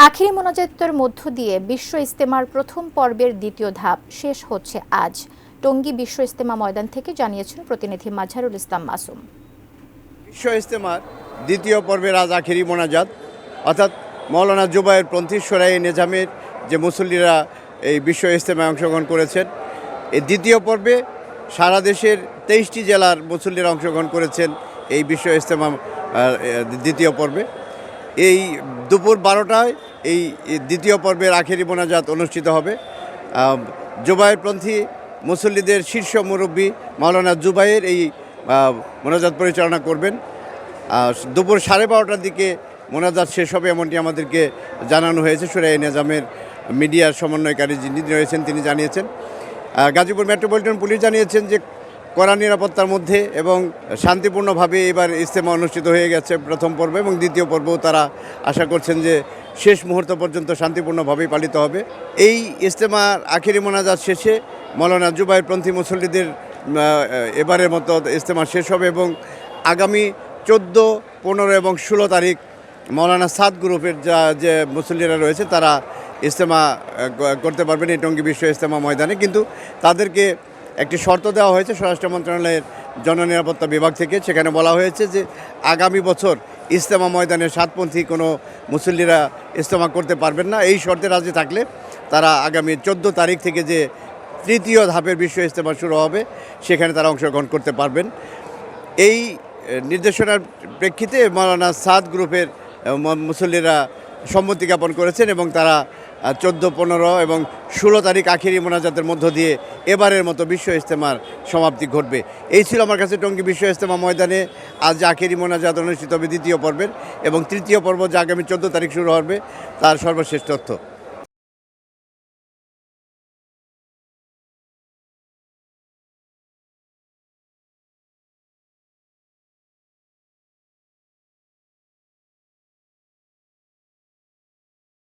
আখেরি মোনাজাতের মধ্য দিয়ে বিশ্ব ইজতেমার প্রথম পর্বের দ্বিতীয় ধাপ শেষ হচ্ছে আজ। টঙ্গী বিশ্ব ইজতেমা ময়দান থেকে জানিয়েছেন প্রতিনিধি মাজহারুল ইসলাম মাসুম। বিশ্ব ইজতেমার দ্বিতীয় পর্বের আজ আখেরি মোনাজাত, অর্থাৎ মৌলানা জুবায়ের পন্থী শরায়ে নিজামের যে মুসল্লিরা এই বিশ্ব ইজতেমায় অংশগ্রহণ করেছেন, এই দ্বিতীয় পর্বে সারা দেশের 23টি জেলার মুসল্লিরা অংশগ্রহণ করেছেন এই বিশ্ব ইজতেমা দ্বিতীয় পর্বে। এই দুপুর 12টায় এই দ্বিতীয় পর্বের আখেরি মোনাজাত অনুষ্ঠিত হবে। জুবায়েরপন্থী মুসল্লিদের শীর্ষ মুরব্বী মৌলানা জুবায়ের এই মোনাজাত পরিচালনা করবেন। দুপুর 12:30টার দিকে মোনাজাত শেষ হবে এমনটি আমাদেরকে জানানো হয়েছে। শরায়ে নিজামের মিডিয়ার সমন্বয়কারী যিনি রয়েছেন তিনি জানিয়েছেন। গাজীপুর মেট্রোপলিটন পুলিশ জানিয়েছেন যে কড়া নিরাপত্তার মধ্যে এবং শান্তিপূর্ণভাবে এবার ইজতেমা অনুষ্ঠিত হয়ে গেছে প্রথম পর্ব, এবং দ্বিতীয় পর্বও তারা আশা করছেন যে শেষ মুহূর্ত পর্যন্ত শান্তিপূর্ণভাবেই পালিত হবে। এই ইজতেমার আখেরি মোনাজাত শেষে মৌলানা জুবায়েরপন্থী মুসল্লিদের এবারের মতো ইজতেমা শেষ হবে এবং আগামী 14, 15 এবং 16 তারিখ মৌলানা সাদ গ্রুপের যে মুসল্লিরা রয়েছে তারা ইজতেমা করতে পারবেন এই টঙ্গী বিশ্ব ইজতেমা ময়দানে। কিন্তু তাদেরকে একটি শর্ত দেওয়া হয়েছে স্বরাষ্ট্র মন্ত্রণালয়ের জননিরাপত্তা বিভাগ থেকে। সেখানে বলা হয়েছে যে আগামী বছর ইজতেমা ময়দানে সাতপন্থী কোনো মুসল্লিরা ইজতেমা করতে পারবেন না। এই শর্তে রাজি থাকলে তারা আগামী 14 তারিখ থেকে যে তৃতীয় ধাপের বিশ্ব ইজতেমা শুরু হবে সেখানে তারা অংশগ্রহণ করতে পারবেন। এই নির্দেশনার প্রেক্ষিতে মৌলানা সাদ গ্রুপের মুসল্লিরা সম্মতি জ্ঞাপন করেছেন এবং তারা 14, 15 এবং 16 তারিখ আখেরি মোনাজাতের মধ্য দিয়ে এবারের মতো বিশ্ব ইজতেমার সমাপ্তি ঘটবে। এই ছিল আমার কাছে টঙ্গী বিশ্ব ইজতেমা ময়দানে আজ আখেরি মোনাজাত অনুষ্ঠিত হবে দ্বিতীয় পর্বের, এবং তৃতীয় পর্ব যা আগামী 14 তারিখ শুরু হবে তার সর্বশেষ তথ্য।